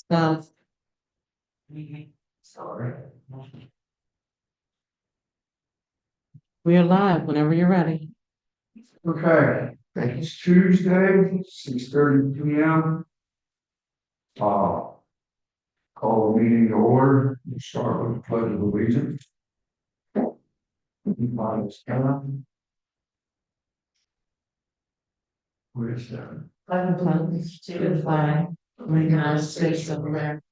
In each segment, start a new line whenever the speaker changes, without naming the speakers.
So
Sorry.
we are live whenever you're ready.
Okay, it's Tuesday, 6:30 p.m. Call the meeting to order. We'll start with the pledge of allegiance. Where's that?
Allegiance to the flag of the United States of America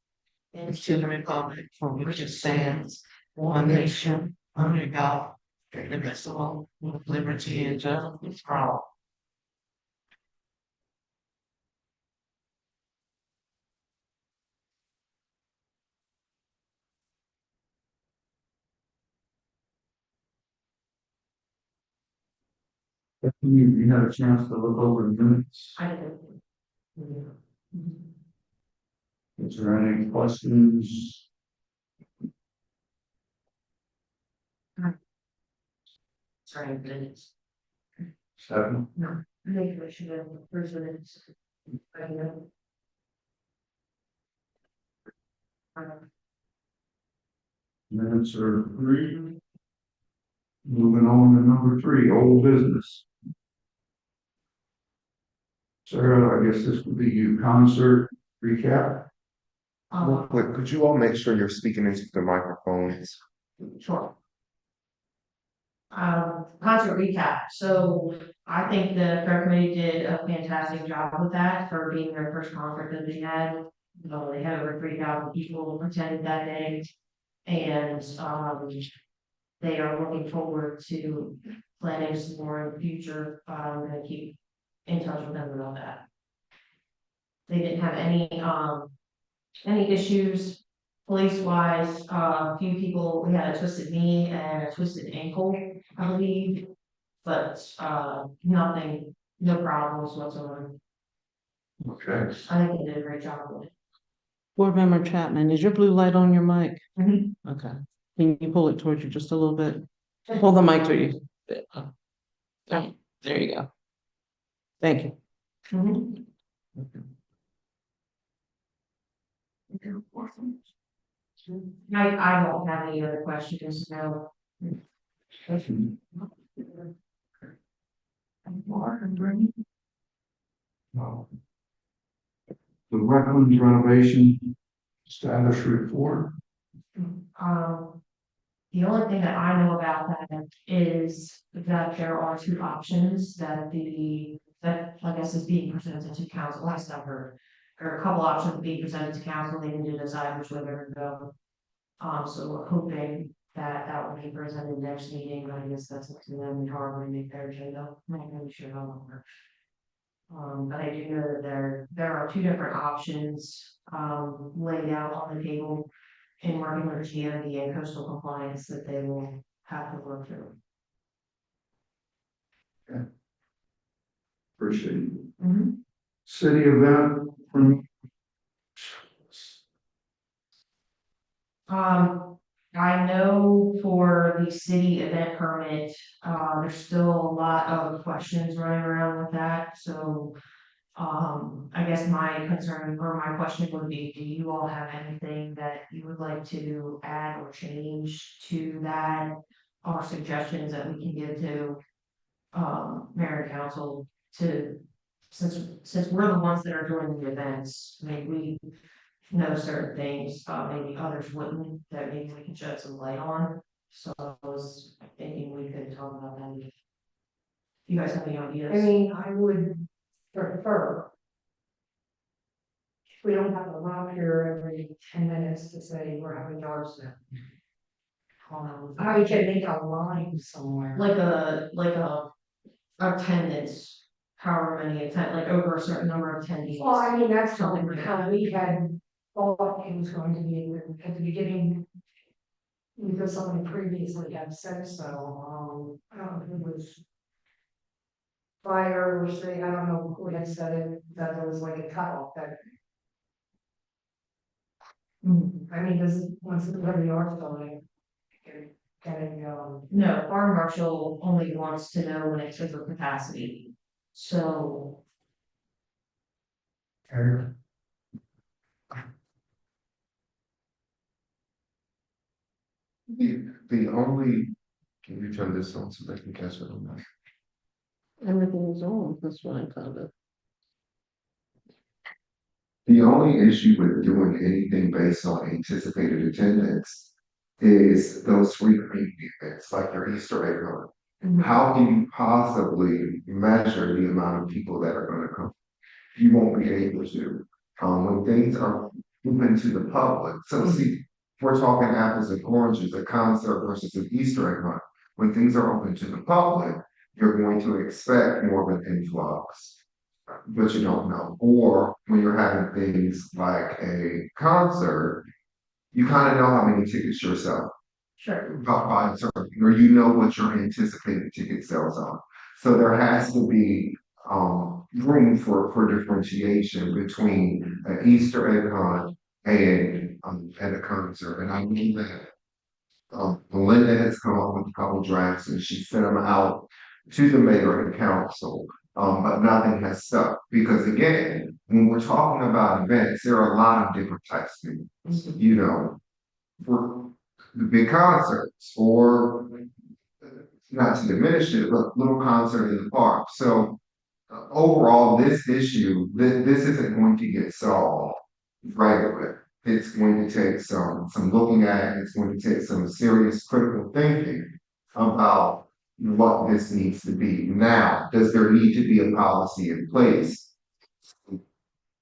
and to the republic for which it stands, one nation, under God, indivisible, with liberty and justice for all.
You had a chance to look over the minutes.
I did.
Is there any questions?
Sorry, minutes.
Seven.
No, I think we should have the first minutes. I know.
Minutes are approved. Moving on to number 3, old business. Sarah, I guess this would be you, concert recap.
Real quick, could you all make sure you're speaking into the microphones?
Sure. Concert recap. So I think the fair committee did a fantastic job with that for being their first concert that they had. They had over 3,000 people attended that day. And they are looking forward to planning some more in the future. And keep in touch with them about that. They didn't have any issues police wise. A few people, we had a twisted knee and a twisted ankle, I believe, but nothing, no problems whatsoever.
Okay.
I think they did a great job with it.
Board Member Chapman, is your blue light on your mic?
Mhm.
Okay. Can you pull it towards you just a little bit? Pull the mic to you. There you go. Thank you.
Mhm. I don't have any other questions, no.
No. The wetlands renovation status report.
The only thing that I know about that is that there are 2 options that I guess is being presented to council. Last I heard, there are a couple options being presented to council. They need to decide which way they're gonna go. So we're hoping that that will be presented next meeting. I guess that's up to them, however they make their agenda. I'm not really sure how that works. But I do know that there are 2 different options laid out on the table in working with GMB and coastal compliance that they will have to work through.
Appreciate it. City event from.
I know for the city event permit, there's still a lot of questions running around with that, so. I guess my concern or my question would be, do you all have anything that you would like to add or change to that? Or suggestions that we can give to, mayor and council to, since we're the ones that are doing the events, maybe we know certain things, maybe others wouldn't, that maybe we can shed some light on. So I was thinking we could talk about that. If you guys have any ideas?
I mean, I would prefer. If we don't have a loud here every 10 minutes to say we're having yard sale. I can make a line somewhere.
Like a attendance, however many attend, like over a certain number of attendees.
Well, I mean, that's
Something like
how
that.
we had thought it was going to be at the beginning. Because somebody previously had said so, I don't know if it was. Fire or say, I don't know who had said it, that there was like a cutoff that. I mean, does once the yard selling. Getting,
No, fire marshal only wants to know when it's over capacity, so.
The only, can you turn this on so they can catch it on that?
Everything is on, that's why I called it.
The only issue with doing anything based on anticipated attendance is those free community events, like your Easter egg hunt. How can you possibly measure the amount of people that are gonna come? You won't be able to. When things are open to the public, so see, we're talking apples and oranges, a concert versus an Easter egg hunt. When things are open to the public, you're going to expect more of an influx, but you don't know. Or when you're having things like a concert, you kind of know how many tickets yourself
Sure.
by certain, or you know what your anticipated ticket sales are. So there has to be room for differentiation between an Easter egg hunt and a concert. And I know that Melinda has come up with a couple drafts and she sent them out to the mayor and council. But nothing has stuck because again, when we're talking about events, there are a lot of different types of things, you know, for the big concerts or not to diminish it, but little concert in the park. So overall, this issue, this isn't going to get solved right away. It's going to take some looking at, it's going to take some serious critical thinking about what this needs to be. Now, does there need to be a policy in place?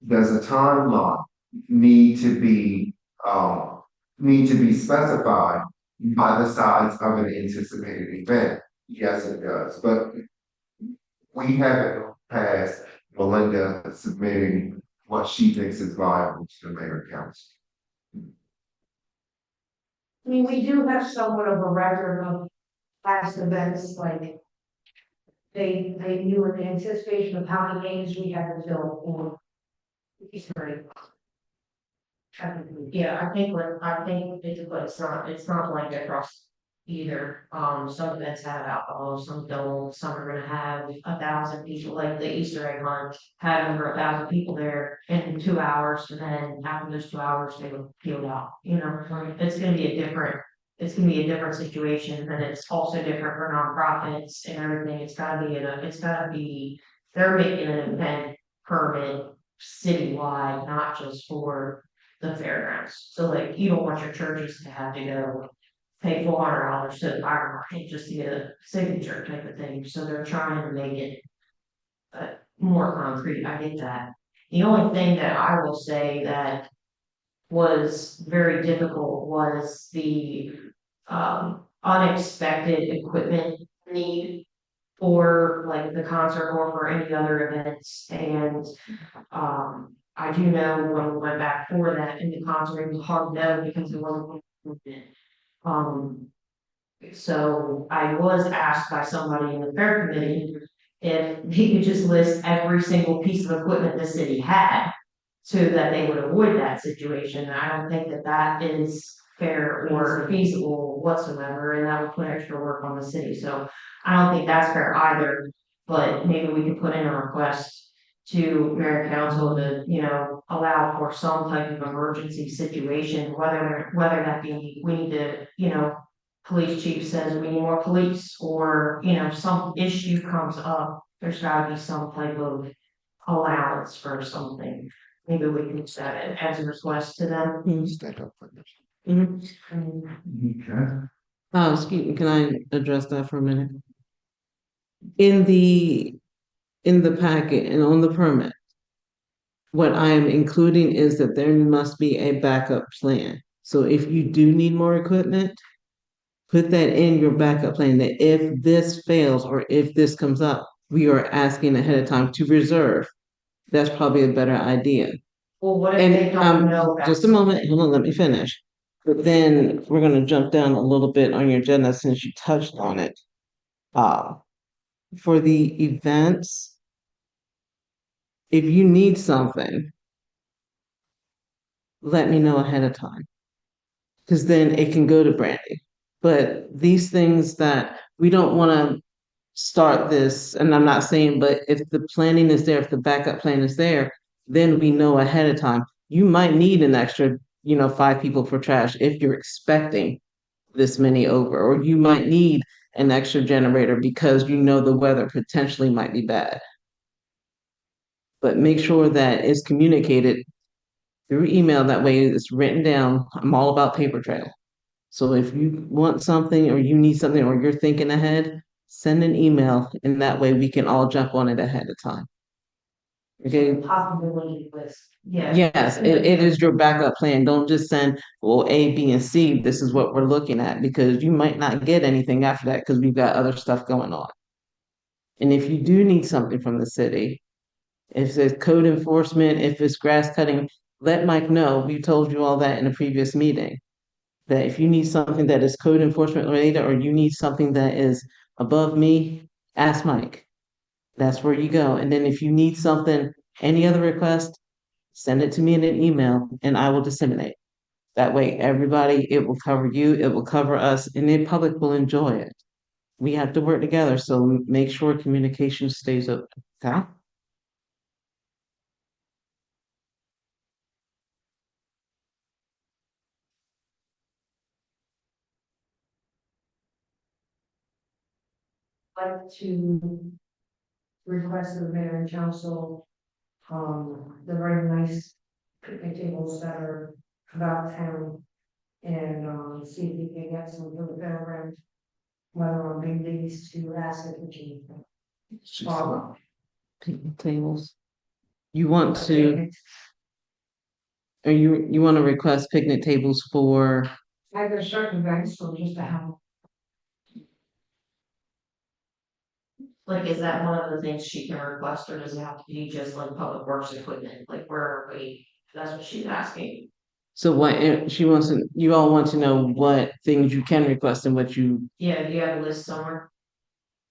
Does a timeline need to be specified by the size of an anticipated event? Yes, it does, but we haven't passed Melinda submitting what she thinks is viable to the mayor and council.
I mean, we do have somewhat of a record of past events, like they knew in anticipation of how many games we had to fill for Easter egg.
Yeah, I think basically it's not blanket across either. Some events have alcohol, some don't, some are gonna have 1,000 people, like the Easter egg hunt. Had over 1,000 people there in 2 hours, and then after those 2 hours, they were peeled out, you know? It's gonna be a different, it's gonna be a different situation, and it's also different for nonprofits and everything. It's gotta be, they're making an event permit citywide, not just for the fairgrounds. So like, you don't want your churches to have to go pay $400 to the fire marshal just to get a signature type of thing. So they're trying to make it more concrete. I get that. The only thing that I will say that was very difficult was the unexpected equipment need for like the concert or for any other events. And I do know when we went back for that in the concert, it was hard no because it wasn't movement. Um, so I was asked by somebody in the fair committee if they could just list every single piece of equipment the city had so that they would avoid that situation. I don't think that that is fair or feasible whatsoever, and that would put extra work on the city. So I don't think that's fair either, but maybe we could put in a request to mayor and council to, you know, allow for some type of emergency situation, whether that be, we need to, you know, police chief says we need more police, or, you know, some issue comes up, there's gotta be some type of allowance for something. Maybe we can set it as a request to them.
Stand up for this.
Okay.
Excuse me, can I address that for a minute? In the, in the packet and on the permit, what I am including is that there must be a backup plan. So if you do need more equipment, put that in your backup plan, that if this fails or if this comes up, we are asking ahead of time to reserve. That's probably a better idea.
Well, what if they
And
don't know?
just a moment, hold on, let me finish. But then we're gonna jump down a little bit on your agenda since you touched on it. For the events, if you need something, let me know ahead of time. Because then it can go to Brandy. But these things that we don't wanna start this, and I'm not saying, but if the planning is there, if the backup plan is there, then we know ahead of time. You might need an extra, 5 people for trash if you're expecting this many over, or you might need an extra generator because you know the weather potentially might be bad. But make sure that it's communicated through email. That way it's written down. I'm all about paper trail. So if you want something or you need something or you're thinking ahead, send an email and that way we can all jump on it ahead of time. Okay.
Possibility list.
Yeah.
Yes, it is your backup plan. Don't just send, well, A, B, and C, this is what we're looking at, because you might not get anything after that because we've got other stuff going on. And if you do need something from the city, if it's code enforcement, if it's grass cutting, let Mike know. We told you all that in a previous meeting. That if you need something that is code enforcement related, or you need something that is above me, ask Mike. That's where you go. And then if you need something, any other request, send it to me in an email and I will disseminate. That way, everybody, it will cover you, it will cover us, and the public will enjoy it. We have to work together, so make sure communication stays open. Okay?
Like to request the mayor and council, the very nice picnic tables that are about town. And, see if we can get some for the fairground. Whether on big days to ask if we can.
Picnic tables. You want to, or you want to request picnic tables for,
Either certain events or just to have.
Like, is that one of the things she can request, or does it have to be just like public works equipment, like where are we, that's what she's asking.
so what she wants to, you all want to know what things you can request and what you,
Yeah, do you have a list somewhere?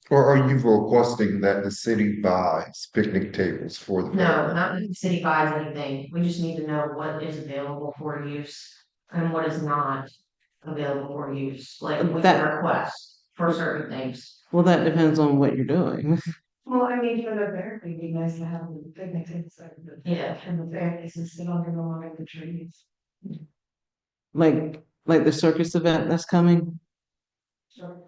Or are you requesting that the city buys picnic tables for the
No,
fair?
not that the city buys anything, we just need to know what is available for use and what is not available for use, like we can request for certain things.
well, that depends on what you're doing.
Well, I mean, for the fair, it'd be nice to have the picnic tables like the.
Yeah.
And the fair is to sit under the line of the trees.
Like the circus event that's coming.
So.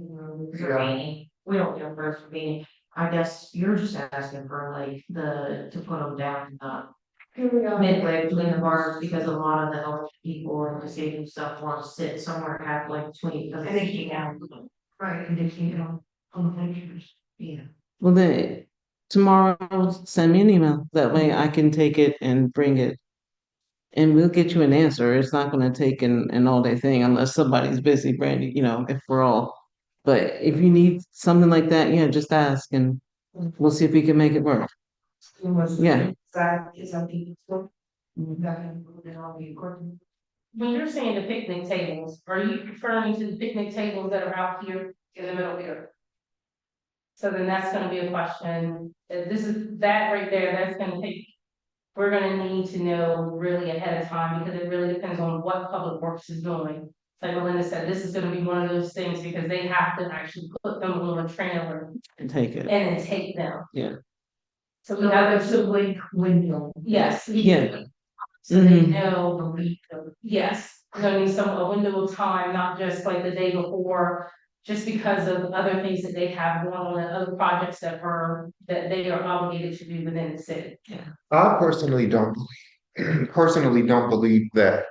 Rabini. We don't do first Rabini. I guess you're just asking for like to put them down, midway between the bars, because a lot of the elderly people and the safety stuff want to sit somewhere halfway between.
And they keep out. Right, and they keep on the pictures.
Yeah.
Well, then tomorrow, send me an email. That way I can take it and bring it. And we'll get you an answer. It's not gonna take an all day thing unless somebody's busy, Brandy, if we're all. But if you need something like that, yeah, just ask and we'll see if we can make it work. Yeah.
That is on people. That and all the equipment.
When you're saying the picnic tables, are you referring to the picnic tables that are out here in the middle here? So then that's gonna be a question, this is, that right there, that's gonna take, we're gonna need to know really ahead of time, because it really depends on what Public Works is doing. Like Melinda said, this is gonna be one of those things, because they have to actually put them on a trailer
And take it.
and then take them.
Yeah.
So we have
a big window.
yes.
Yeah.
So they know, yes, we're gonna need a window of time, not just like the day before, just because of other things that they have going on, and other projects that they are obligated to do within the city.
I personally don't believe that,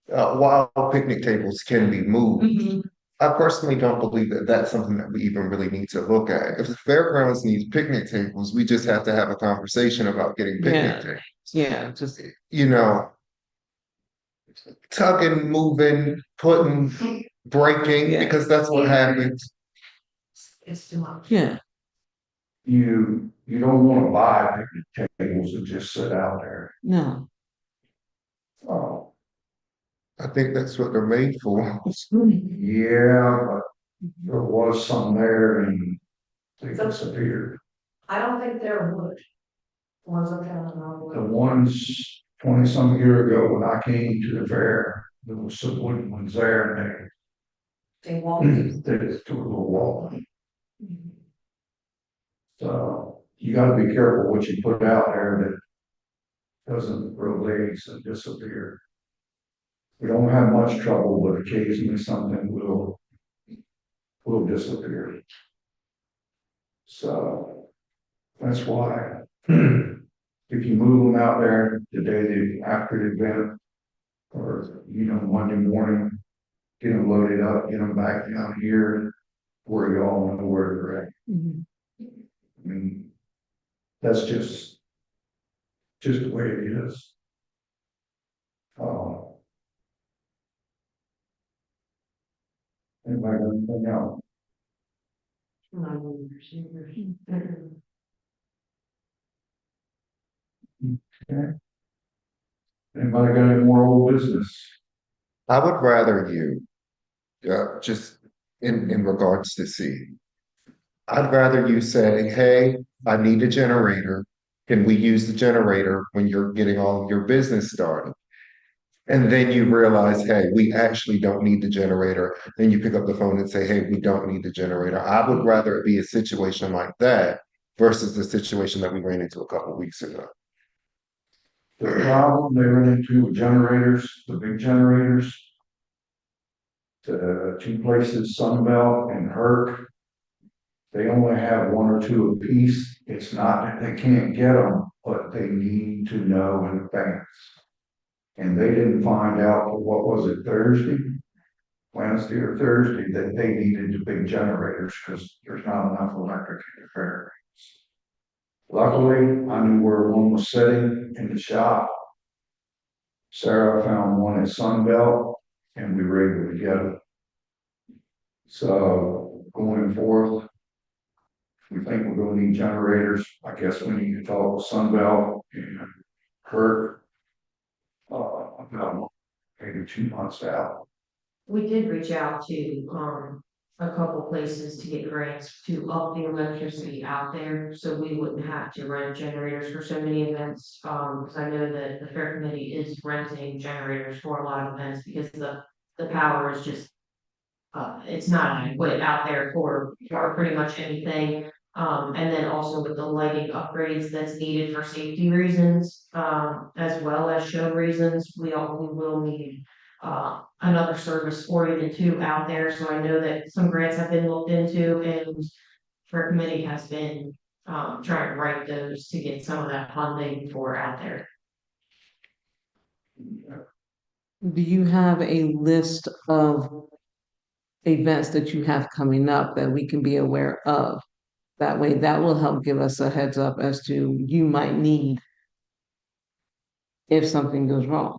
while picnic tables can be moved, I personally don't believe that that's something that we even really need to look at. If the fairgrounds needs picnic tables, we just have to have a conversation about getting picnic tables.
Yeah, just
Tugging, moving, putting, breaking,
Yeah.
because that's what happens.
It's too much.
yeah.
You don't wanna buy picnic tables and just sit out there.
No.
Oh,
I think that's what they're made for.
yeah, but there was some there and they disappeared.
I don't think they're wood. Ones up there on
The
the.
ones 20-some year ago when I came to the fair, there was some wooden ones there and
They won't.
they took a little wall. So you gotta be careful what you put out there that doesn't release and disappear. We don't have much trouble, but occasionally something will disappear. So that's why if you move them out there the day after the event, or Monday morning, get them loaded up, get them back down here where you all know where they're at. I mean, that's just the way it is. Anybody got anything else? Okay. Anybody got any more old business?
I would rather you, just in regards to C, I'd rather you say, hey, I need a generator. Can we use the generator when you're getting all of your business started? And then you realize, hey, we actually don't need the generator. Then you pick up the phone and say, hey, we don't need the generator. I would rather it be a situation like that versus the situation that we ran into a couple weeks ago.
The problem they run into with generators, the big generators, the two places, Sunbelt and Herc, they only have one or two apiece. It's not that they can't get them, but they need to know in advance. And they didn't find out, what was it, Wednesday or Thursday, that they needed the big generators because there's not enough electric in the fair. Luckily, I knew where one was sitting in the shop. Sarah found one at Sunbelt, and we were able to get it. So going forth, we think we're going to need generators. I guess we need to talk with Sunbelt and Herc about maybe 2 months out.
We did reach out to, a couple places to get grants to up the electricity out there, so we wouldn't have to rent generators for so many events. Because I know that the fair committee is renting generators for a lot of events because the power is just, it's not adequate out there for pretty much anything. And then also with the lighting upgrades that's needed for safety reasons, as well as show reasons, we will need another service oriented too out there. So I know that some grants have been looked into, and our committee has been trying to write those to get some of that funding for out there.
Do you have a list of events that you have coming up that we can be aware of? That way, that will help give us a heads up as to you might need if something goes wrong,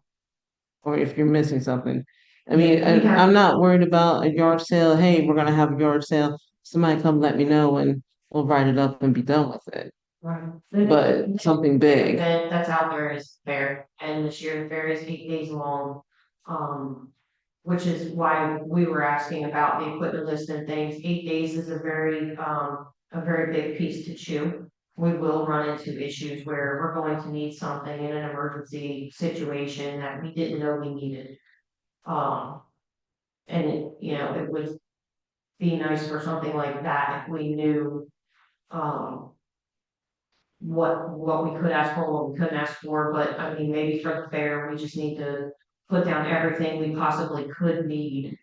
or if you're missing something. I mean, I'm not worried about a yard sale. Hey, we're gonna have a yard sale. Somebody come let me know and we'll write it up and be done with it.
Right.
But something big.
Event that's out there is fair, and this year the fair is 8 days long. Which is why we were asking about the equipment list and things. 8 days is a very big piece to chew. We will run into issues where we're going to need something in an emergency situation that we didn't know we needed. And it would be nice for something like that if we knew, what we could ask for, what we couldn't ask for, but I mean, maybe for the fair, we just need to put down everything we possibly could need.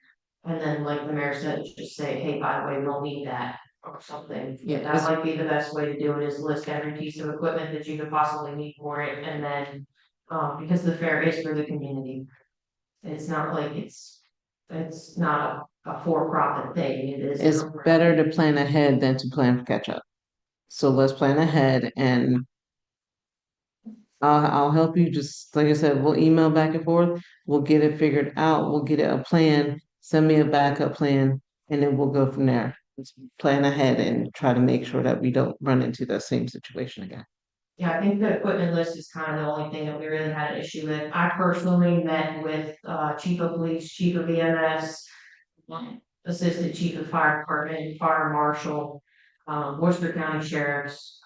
And then, like the mayor said, just say, hey, by the way, we don't need that or something.
Yeah,
That might be the best way to do it, is list every piece of equipment that you could possibly need for it, and then, because the fair is for the community. It's not like it's not a for-profit thing, it is.
It's better to plan ahead than to plan for catch up. So let's plan ahead, and I'll help you. Just like I said, we'll email back and forth. We'll get it figured out. We'll get it a plan. Send me a backup plan, and then we'll go from there. Let's plan ahead and try to make sure that we don't run into that same situation again.
Yeah, I think the equipment list is kind of the only thing that we really had an issue with. I personally met with chief of police, chief of EMS, assistant chief of fire department, fire marshal, Worcester County sheriffs.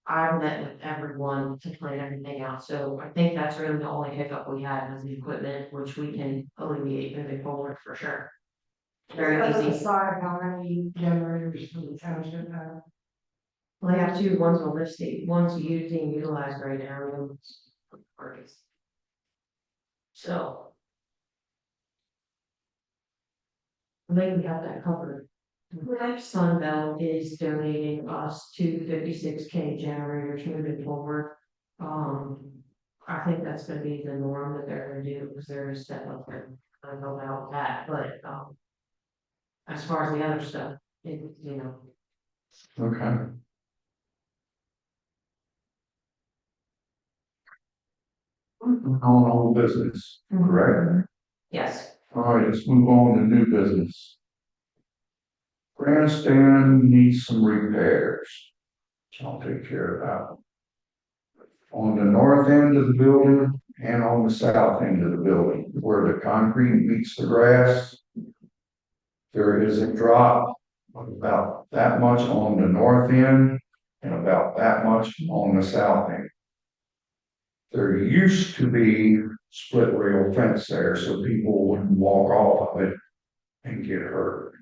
I've met with everyone to plan everything out, so I think that's really the only hiccup we had was the equipment, which we can alleviate moving forward for sure. Very easy.
Aside, how many generators do the township have?
Well, I have two, one's on lift state, one's being utilized right now, and one's parties. So.
I think we have that covered.
Sunbelt is donating us 256K generators moving forward. I think that's gonna be the norm that they're gonna do, because they're gonna step up and I don't know about that, but, as far as the other stuff, it, you know,
Okay. On old business, correct?
yes.
All right, let's move on to new business. Grandstand needs some repairs. I'll take care of that. On the north end of the building and on the south end of the building, where the concrete meets the grass, there is a drop of about that much on the north end and about that much on the south end. There used to be split rail fence there, so people wouldn't walk off of it and get hurt.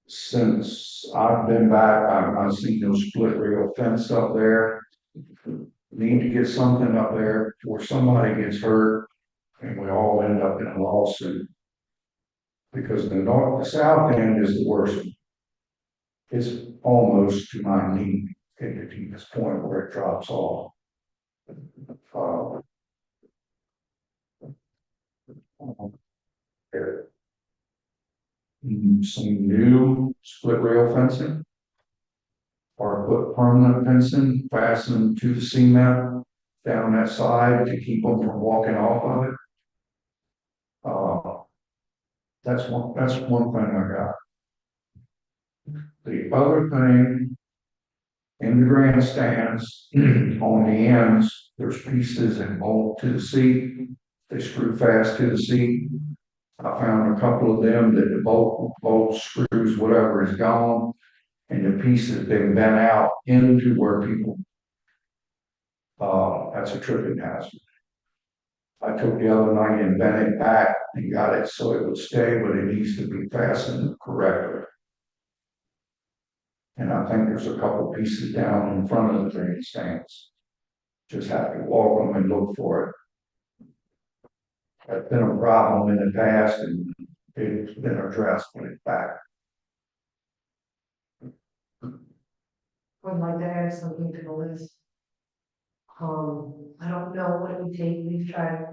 Since I've been back, I've seen no split rail fence up there. Need to get something up there where somebody gets hurt and we all end up in a lawsuit. Because the south end is the worst. It's almost to my knee at the deepest point where it drops off. There. Some new split rail fencing. Or put permanent fencing fastened to the cement down that side to keep them from walking off of it. That's one thing I got. The other thing, in the grandstands, on the ends, there's pieces that bolt to the seat. They screw fast to the seat. I found a couple of them that the bolt screws, whatever is gone, and the piece has been bent out into where people. That's a tripping hazard. I took the other night and bent it back and got it so it would stay, but it needs to be fastened correctly. And I think there's a couple pieces down in front of the grandstands. Just have to walk them and look for it. That's been a problem in the past and it's been addressed when it's back.
Would like to add something to the list. I don't know what it would take, we've tried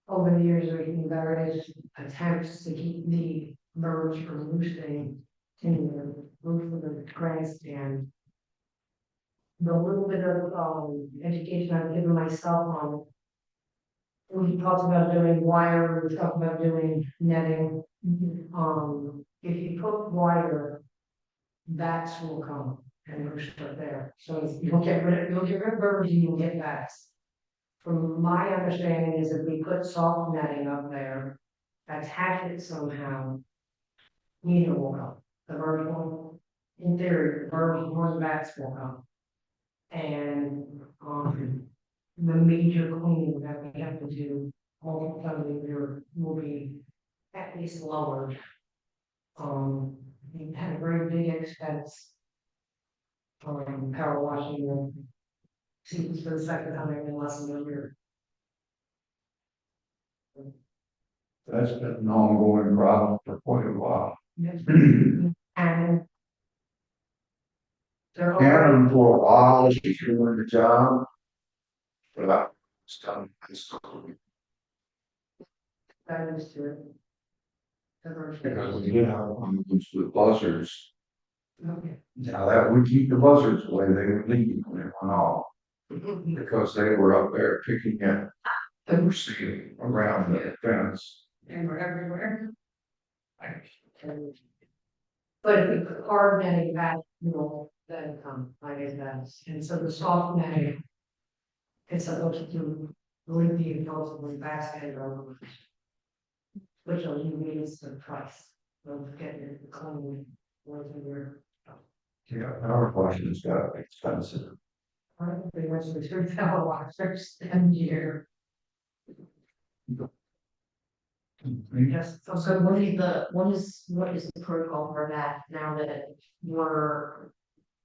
over the years, making various attempts to keep the birds from roosting in the roof of the grandstand. The little bit of, education I've given myself on. We talked about doing wire, we talked about doing netting. If you put wire, bats will come and roost up there. So you'll get rid of birds and you'll get bats. From my understanding is if we put soft netting up there, attach it somehow, neither will come. The birds won't, in theory, the birds or the bats will come. And, the major cleaning that we have to do all the time of the year will be at least lowered. We had a very big expense. Power washing the seats for the second time in less than a year.
That's been an ongoing problem for quite a while.
And they're
Cannon for a while, she's doing the job. But it's done.
that is to it.
Because we did have one with buzzards.
Okay.
Now that would keep the buzzards away, they would leave when it went off. Because they were up there picking at the seed around the fence.
And we're everywhere. But if we put hard netting back, then I guess that's, and so the soft netting. It's supposed to leave the impulsively back and over. Which will use the price of getting it clean once a year.
Yeah, power washing's got expensive.
They went to the 3,000 watts and year. Yes,
So what is the protocol for that now that we're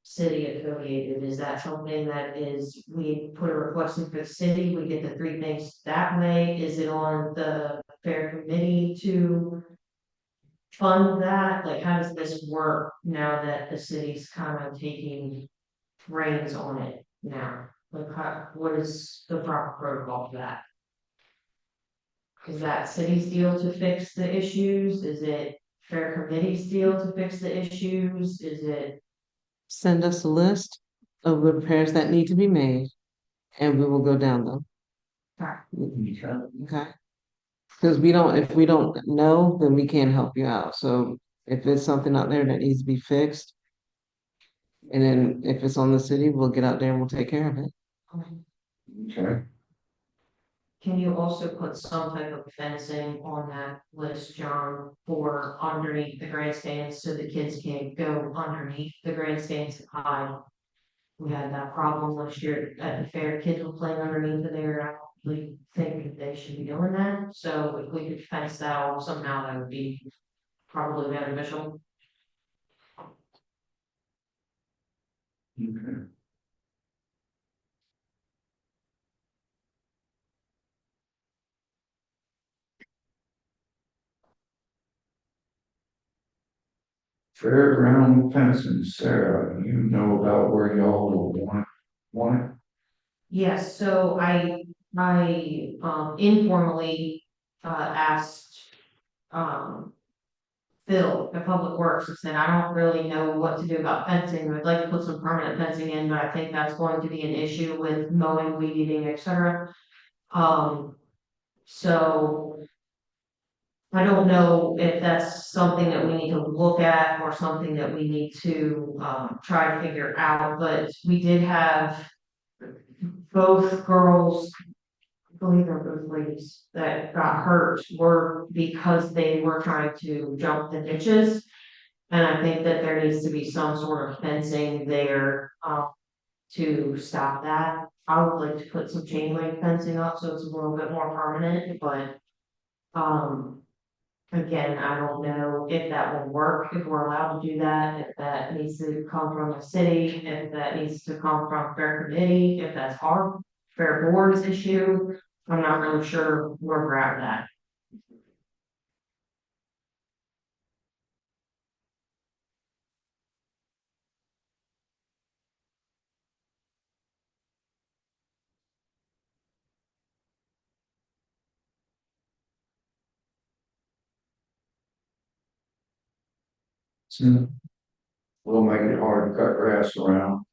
city affiliated? Is that something that is, we put a request in for the city, we get the three things that way? Is it on the fair committee to fund that? Like, how does this work now that the city's kind of taking reins on it now? Like, what is the proper protocol for that? Is that city's deal to fix the issues? Is it fair committee's deal to fix the issues? Is it?
Send us a list of the repairs that need to be made, and we will go down them, okay? Because if we don't know, then we can't help you out, so if there's something out there that needs to be fixed, and then if it's on the city, we'll get out there and we'll take care of it.
Okay,
Can you also put some type of fencing on that list, John, for underneath the grandstands so the kids can't go underneath the grandstands and hide? We had that problem last year at the fair, kids were playing underneath of there, I don't really think that they should be doing that, so if we could fence that off somehow, that would be probably beneficial.
okay. Fairground fencing, Sarah, you know about where y'all will want it?
Yes, so I informally asked Phil at Public Works and said, I don't really know what to do about fencing. I'd like to put some permanent fencing in, but I think that's going to be an issue with mowing, weed eating, etc. So I don't know if that's something that we need to look at or something that we need to try to figure out, but we did have both girls, I believe they're both ladies, that got hurt were because they were trying to jump the ditches. And I think that there needs to be some sort of fencing there, to stop that. I would like to put some chain link fencing up so it's a little bit more permanent, but, again, I don't know if that will work, if we're allowed to do that, if that needs to come from the city, if that needs to come from fair committee, if that's our fair board's issue. I'm not really sure where we're at with that.
So, we'll make it hard to cut grass around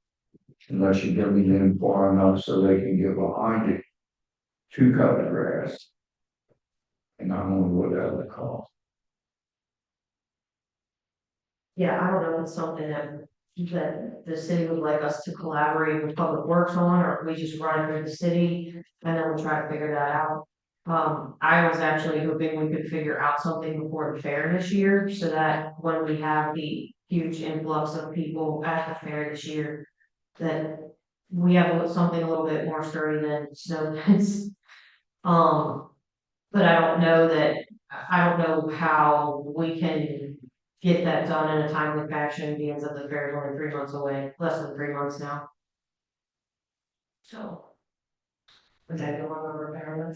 unless you give me in far enough so they can get behind it to cut the grass. And I don't know what that would cost.
Yeah, I don't know if it's something that the city would like us to collaborate with Public Works on, or if we just run it through the city, and then we'll try to figure that out. I was actually hoping we could figure out something before the fair this year, so that when we have the huge influx of people at the fair this year, that we have something a little bit more sturdy than snow fence. Um, but I don't know how we can get that done in a timely fashion, because of the fair is only 3 months away, less than 3 months now. So. Would that go on over repair?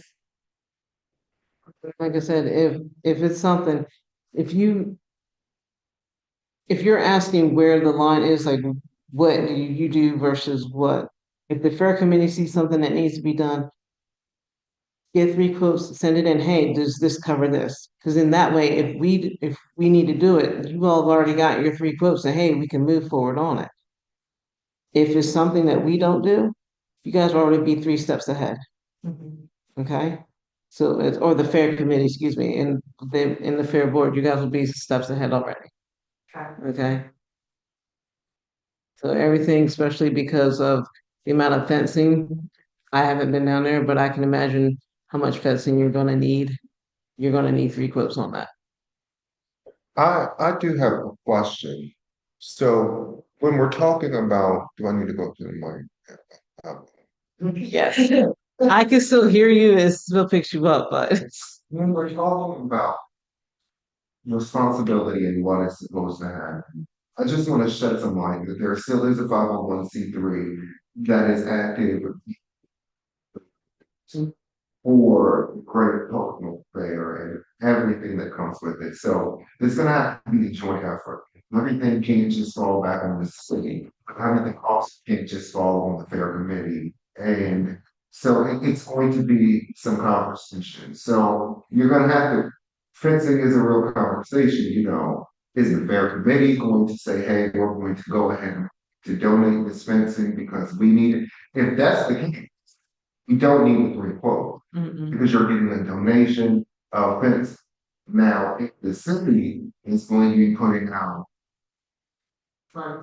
Like I said, if it's something, if you if you're asking where the line is, like what do you do versus what? If the fair committee sees something that needs to be done, get 3 quotes, send it in, hey, does this cover this? Because in that way, if we need to do it, you all have already got your 3 quotes, and hey, we can move forward on it. If it's something that we don't do, you guys will already be 3 steps ahead, okay? So it's, or the fair committee, excuse me, in the fair board, you guys will be steps ahead already,
Okay.
okay? So everything, especially because of the amount of fencing, I haven't been down there, but I can imagine how much fencing you're gonna need. You're gonna need 3 quotes on that.
I do have a question. So when we're talking about, do I need to go to the mic?
Yes. I can still hear you, it still picks you up, but
When we're talking about responsibility and what it's supposed to have, I just want to shed some light that there still is a 501(c)(3) that is active for great public fair everything that comes with it. So it's gonna have to be a joint effort. Everything can't just fall back on the city. Everything also can't just fall on the fair committee. And so it's going to be some conversation. So you're gonna have to, fencing is a real conversation, you know. Is the fair committee going to say, hey, we're going to go ahead to donate this fencing because we need it? If that's the case, you don't need the three quote because you're getting a donation of fence. Now, if the city is going to be putting out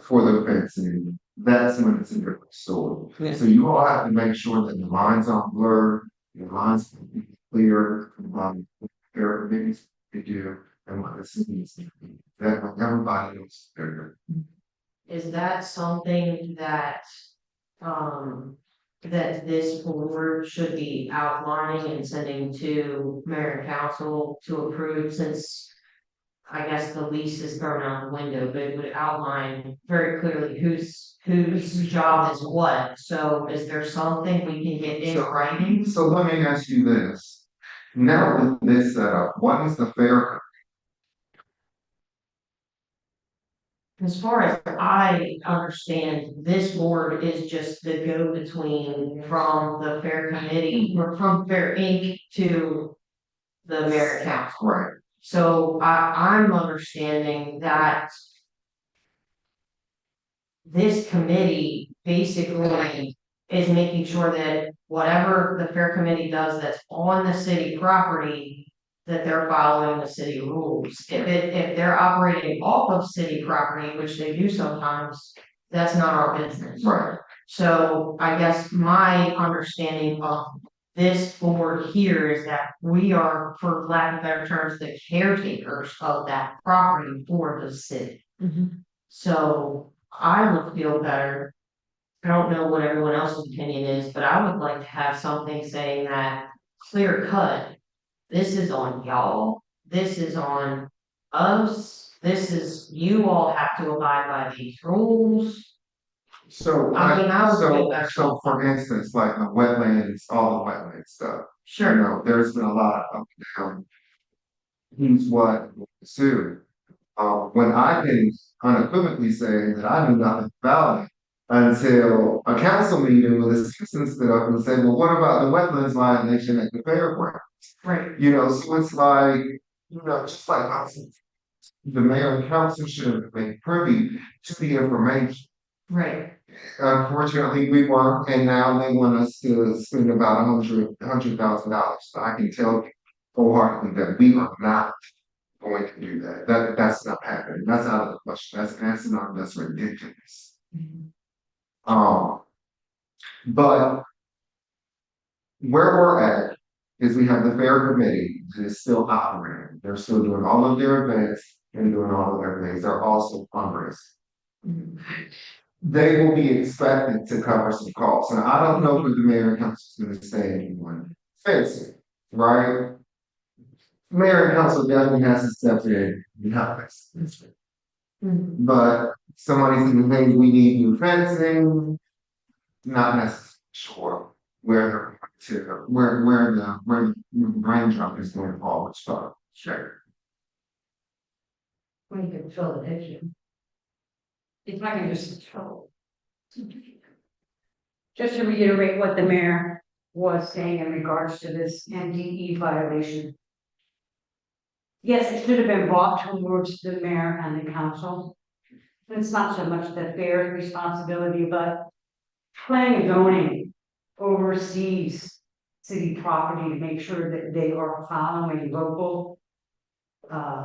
for the fencing, that's when it's a different story.
Yeah.
So you all have to make sure that the lines aren't blurred, your lines are clear, what the fair committees to do, and what the city is to do. That way everybody knows they're doing.
Is that something that, that this board should be outlining and sending to mayor and council to approve, since I guess the lease is thrown out the window, but it would outline very clearly whose job is what. So is there something we can get in writing?
So let me ask you this. Now with this setup, what is the fair?
As far as I understand, this board is just the go-between from the fair committee, or from Fair Inc. to the mayor and council.
Right.
So I'm understanding that this committee basically is making sure that whatever the fair committee does that's on the city property, that they're following the city rules. If they're operating off of city property, which they do sometimes, that's not our business.
Right.
So I guess my understanding of this board here is that we are, for lack of better terms, the caretakers of that property for the city. So I would feel better. I don't know what everyone else's opinion is, but I would like to have something saying that clear cut. This is on y'all, this is on us, this is, you all have to abide by these rules.
So,
I mean, I would feel better.
so for instance, like the wetlands, all the wetland stuff, you
Sure,
know, there's been a lot of up and down. Who's what, soon. When I can unequivocally say that I knew nothing about it until a council meeting where the citizens stood up and said, well, what about the wetlands violation at the fairground?
right,
You know, so it's like, you know, just like us, the mayor and council should have been privy to the information.
right.
Unfortunately, we weren't, and now they want us to spend about $100,000. So I can tell you wholeheartedly that we are not going to do that. That's not happening. That's out of the question. That's ridiculous. But where we're at is we have the fair committee that is still operating. They're still doing all of their events and doing all of their things. They're also fundraising. They will be expected to cover some costs. And I don't know what the mayor and council is gonna say anyone fencing, right? Mayor and council definitely has to step in and help us. But somebody's saying, hey, we need new fencing, not necessarily sure where the raindrop is going to fall, which part.
Sure.
We can fill the issue.
If I can just to reiterate what the mayor was saying in regards to this NDE violation. Yes, it should have been brought towards the mayor and the council. It's not so much the fair's responsibility, but planning and zoning oversees city property to make sure that they are following local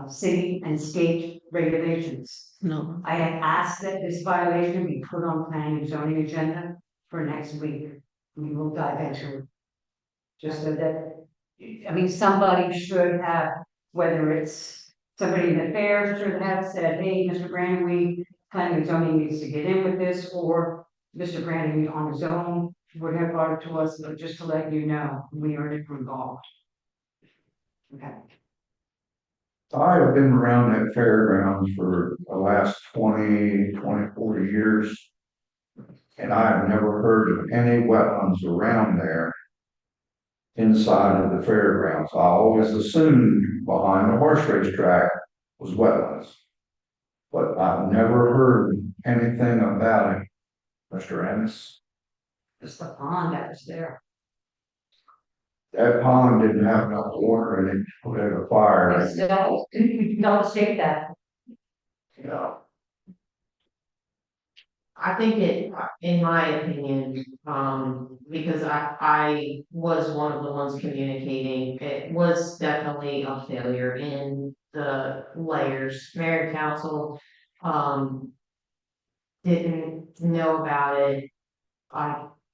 city and state regulations.
No.
I had asked that this violation be put on planning and zoning agenda for next week. We will dive into it. Just so that, I mean, somebody should have, whether it's somebody in the fair should have said, hey, Mr. Brandon, we, planning and zoning needs to get in with this, or Mr. Brandon on his own would have brought it to us, but just to let you know, we are involved. Okay.
I have been around that fairgrounds for the last 40 years. And I've never heard of any wetlands around there inside of the fairgrounds. I always assumed behind the horse race track was wetlands. But I've never heard anything about it, Mr. Ennis.
It's the pond that was there.
That pond didn't have enough water in it to put out a fire.
It's still, don't state that.
You know,
I think it, in my opinion, because I was one of the ones communicating, it was definitely a failure in the layers. Mayor and council, didn't know about it.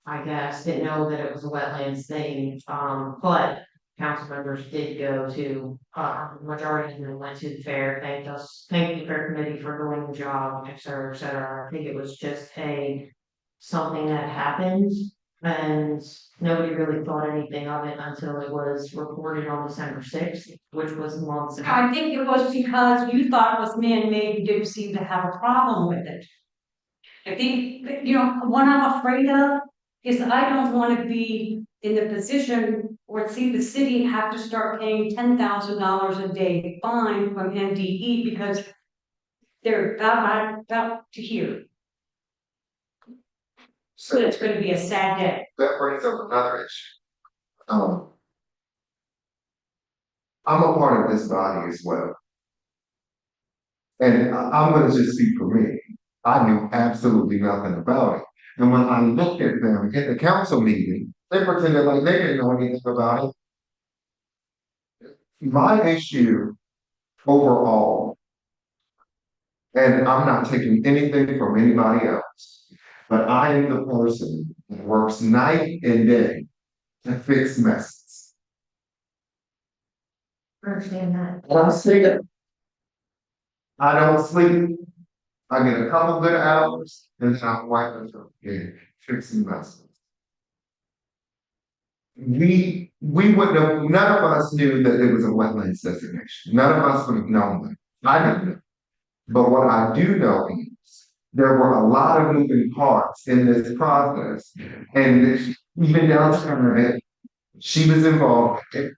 I guess, didn't know that it was a wetlands thing, but council members did go to, majority of them went to the fair, thanked the fair committee for doing the job, et cetera, et cetera. I think it was just something that happened, and nobody really thought anything of it until it was reported on December 6th, which was months ago.
I think it was because you thought it was man-made, you didn't seem to have a problem with it. I think, that, what I'm afraid of is I don't want to be in the position or see the city have to start paying $10,000 a day fine from NDE because they're about to hear. So it's going to be a sad day.
That brings up another issue. I'm a part of this body as well. And I'm gonna just speak for me. I knew absolutely nothing about it. And when I looked at them at the council meeting, they pretended like they didn't know anything about it. My issue overall, and I'm not taking anything from anybody else, but I am the person that works night and day to fix messes.
I understand that.
And I see it. I don't sleep. I get a couple good hours and then I'm wiping up again, fixing messes. We wouldn't have, none of us knew that it was a wetlands designation. None of us would have known that. I didn't know. But what I do know is there were a lot of moving parts in this process. And even down to her, she was involved. There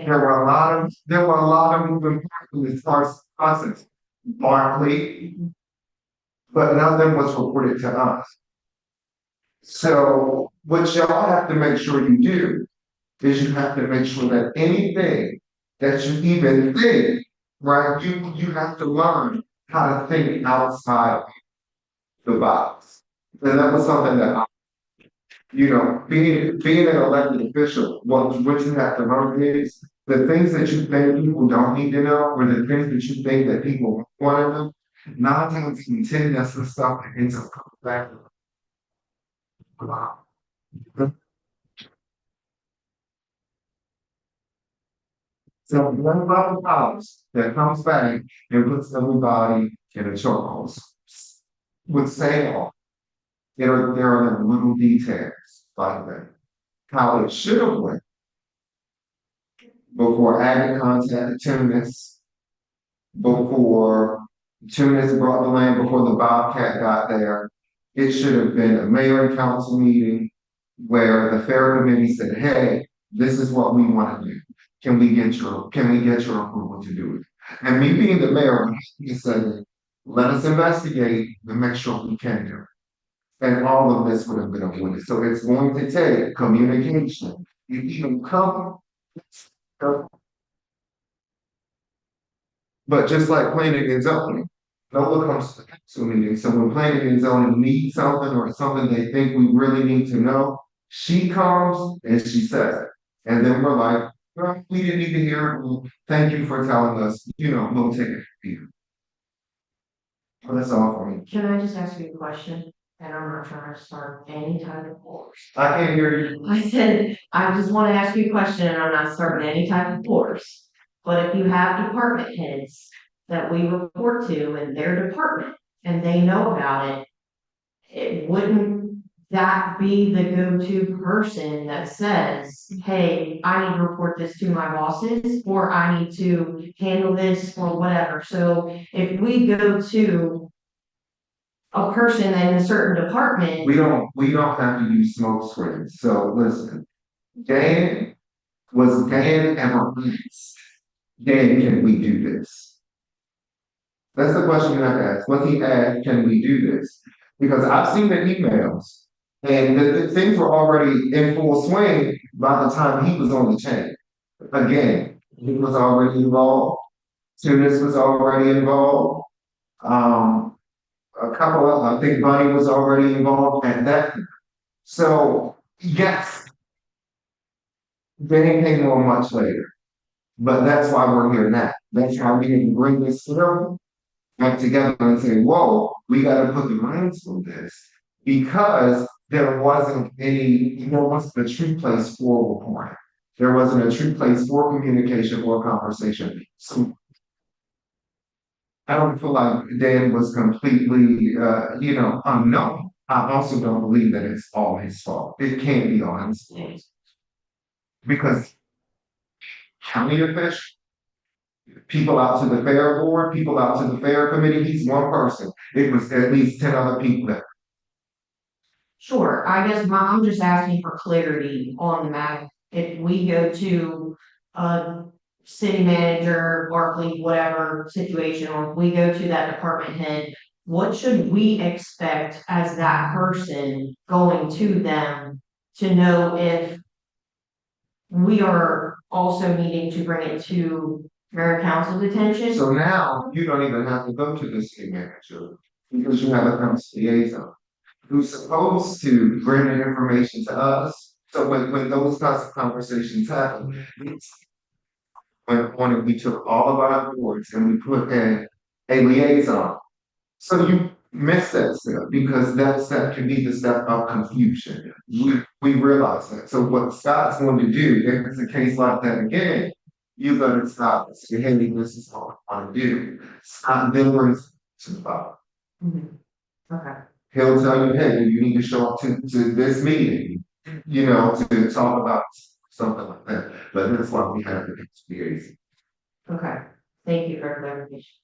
were a lot of moving parts in this process. Barkley, but none of them was reported to us. So what y'all have to make sure you do is you have to make sure that anything that you even think, right, you have to learn how to think outside the box. And that was something that being an elected official, what you have to learn is the things that you think people don't need to know, or the things that you think that people want to know, 9 times out of 10, that's the stuff that ends up coming back. Wow. So one about the house that comes back and puts everybody in a chokehold. With say there are the little details like that. How it should have went before Aggie contacted Tunis, before Tunis brought the land, before the Bobcat got there. It should have been a mayor and council meeting where the fair committee said, hey, this is what we want to do. Can we get your approval to do it? And me being the mayor, he said, let us investigate and make sure we can do it. And all of this would have been avoided. So it's going to take communication. You even come. But just like planning and zoning, no one comes to the council meeting. So when planning and zoning needs something or something they think we really need to know, she comes and she says it. And then we're like, well, we didn't need to hear it. Thank you for telling us, we'll take it here. Well, that's all for me.
Can I just ask you a question? And I'm not trying to start any type of wars.
I can't hear you.
I said, I just want to ask you a question and I'm not starting any type of wars. But if you have department heads that we report to in their department and they know about it, wouldn't that be the go-to person that says, hey, I need to report this to my bosses, or I need to handle this or whatever. So if we go to a person in a certain department.
We don't have to use smoke screens. So listen, Dan, was Dan ever asked, Dan, can we do this? That's the question you have to ask. Was he asked, can we do this? Because I've seen the emails and the things were already in full swing by the time he was on the chain. Again, he was already involved. Tunis was already involved. Um, a couple of, I think Bunny was already involved at that. So, yes, Benny came on much later. But that's why we're here now. That's why we can bring this through back together and say, whoa, we gotta put the reins on this. Because there wasn't a true place for reporting. There wasn't a true place for communication or conversation. So I don't feel like Dan was completely, unknown. I also don't believe that it's all his fault. It can't be all his fault. Because county officials, people out to the fair board, people out to the fair committee, he's one person. It was at least 10 other people that.
Sure, I guess I'm just asking for clarity on the matter. If we go to a city manager, Barkley, whatever situation, or if we go to that department head, what should we expect as that person going to them to know if we are also needing to bring it to mayor council's attention?
So now you don't even have to go to the city manager because you have a council liaison who's supposed to bring the information to us. So when those kinds of conversations happen, it's when we took all of our boards and we put in a liaison. So you miss that step because that step can be the step of confusion. We realize that. So what Scott's going to do, if it's a case like that again, you better stop and say, hey, this is what I want to do. Scott then brings to the bottom.
Mhm. Okay.
He'll tell you, hey, you need to show up to this meeting, to talk about something like that. But that's why we have the experience.
Okay, thank you for clarification.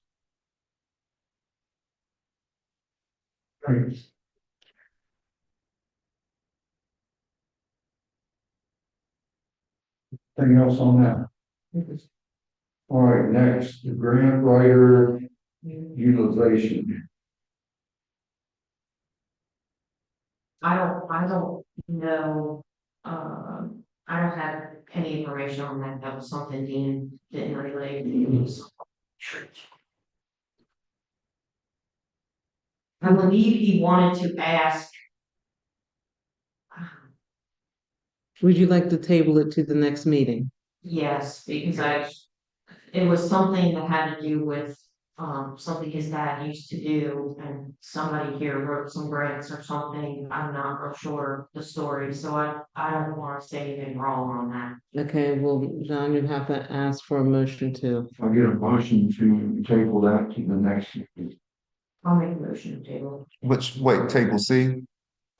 Anything else on that? All right, next, the grant writer utilization.
I don't know, I don't have any information on that. That was something Dean didn't relay. I believe he wanted to ask.
Would you like to table it to the next meeting?
Yes, because it was something that had to do with, something his dad used to do, and somebody here wrote some grants or something, I'm not real sure the story, so I don't wanna say anything wrong on that.
Okay, well, John, you have to ask for a motion to.
I get a motion to table that to the next meeting.
I'll make a motion to table
Wait, table C?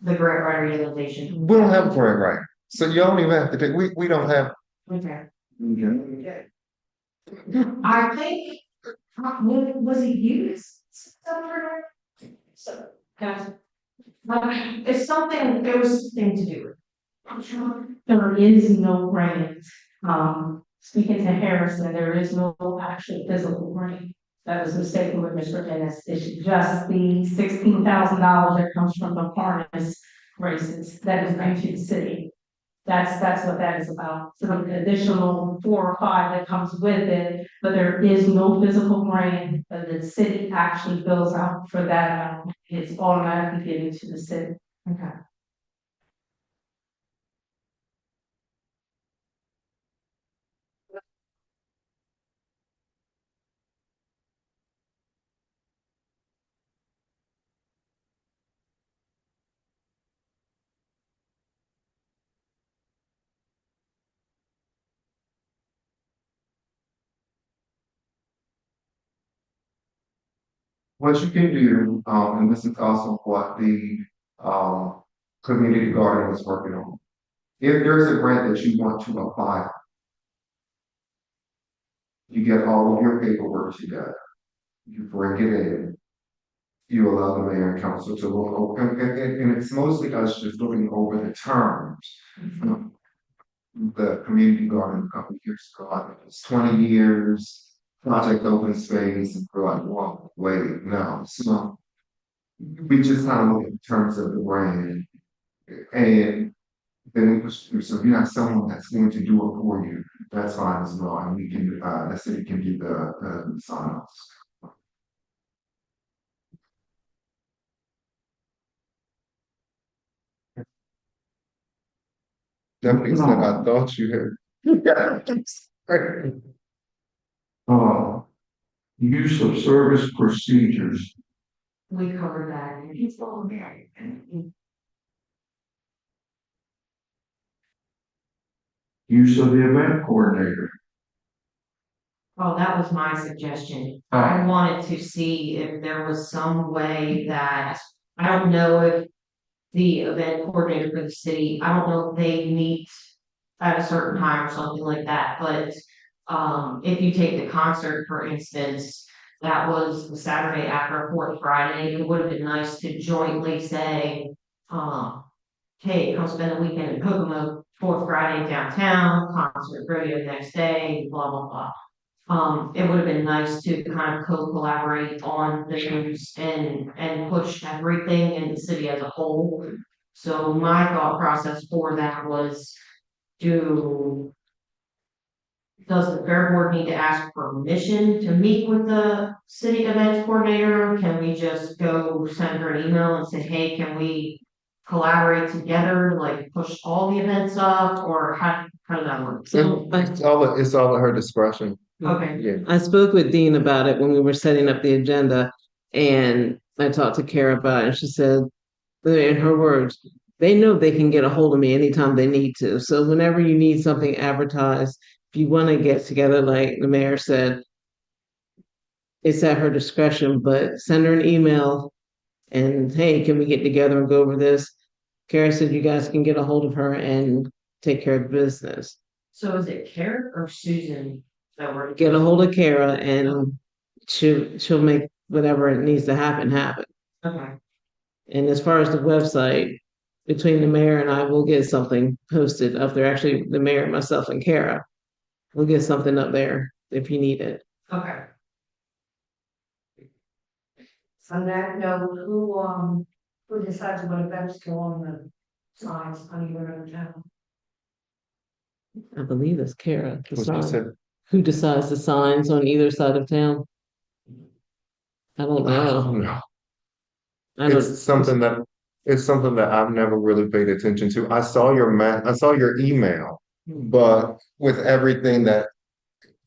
the grant writer utilization.
We don't have a grant writer. So you don't even have to take, we don't have.
Okay.
Okay.
I think, was he used? Somewhere? So, it's something, there was something to do with.
There is no grant. Speaking to Harrison, there is no actual physical grant. That was mistaken with Mr. Ennis. It's just the $16,000 that comes from the harness races that is going to the city. That's what that is about. So the additional 4 or 5 that comes with it, but there is no physical grant that the city actually bills out for that amount. It's automatically given to the city.
Okay.
What you can do, and this is also what the, community garden is working on. If there's a grant that you want to apply, you get all of your paperwork together, you bring it in, you allow the mayor and council to look over, and it's mostly us just looking over the terms. the community garden a couple years ago, I think it's 20 years, project open space, and we're like, whoa, wait, no, so. We just kind of look in terms of the brand, and then we push through, so if you have someone that's going to do it for you, that's fine as well, and we can, the city can do the sign offs. Definitely said, I thought you had.
Use of service procedures.
We covered that.
Use of the event coordinator.
Oh, that was my suggestion. I wanted to see if there was some way that, I don't know if the event coordinator for the city, I don't know if they meet at a certain time or something like that, but if you take the concert, for instance, that was the Saturday after Fourth Friday, it would have been nice to jointly say, hey, come spend the weekend in Kokomo, Fourth Friday downtown, concert radio the next day, blah, blah, blah. It would have been nice to kind of co-collaborate on the news and push everything in the city as a whole. So my thought process for that was, does the fair board need to ask permission to meet with the city events coordinator? Can we just go send her an email and say, hey, can we collaborate together, like push all the events up, or how does that work?
So
It's all at her discretion.
Okay.
Yeah.
I spoke with Dean about it when we were setting up the agenda, and I talked to Kara about it, and she said, in her words, they know they can get a hold of me anytime they need to. So whenever you need something advertised, if you want to get together, like the mayor said, it's at her discretion, but send her an email and hey, can we get together and go over this? Kara said you guys can get a hold of her and take care of the business.
So is it Kara or Susan that we're?
Get a hold of Kara and she'll make whatever it needs to happen happen.
Okay.
And as far as the website, between the mayor and I, we'll get something posted up there. Actually, the mayor, myself, and Kara, we'll get something up there if you need it.
Okay.
On that note, who decides what events go on the signs on either end of town?
I believe it's Kara. The
What you
sign.
said?
Who decides the signs on either side of town? I don't
I
know.
don't know.
I don't.
It's something that I've never really paid attention to. I saw your email, but with everything that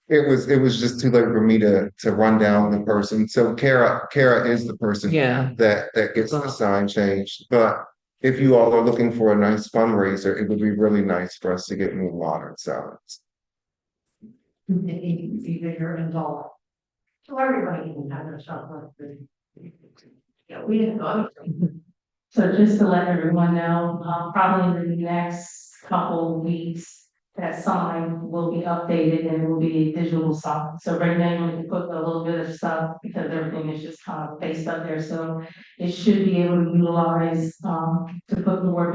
it was just too late for me to run down the person. So Kara is the person
Yeah.
that gets the sign changed. But if you all are looking for a nice fundraiser, it would be really nice for us to get more modern signs.
Be bigger and taller. So everybody can have their stuff. Yeah, we didn't know.
So just to let everyone know, probably in the next couple of weeks, that sign will be updated and will be a digital sign. So right now, you can put a little bit of stuff because everything is just kind of based up there. So it should be able to utilize, to put the word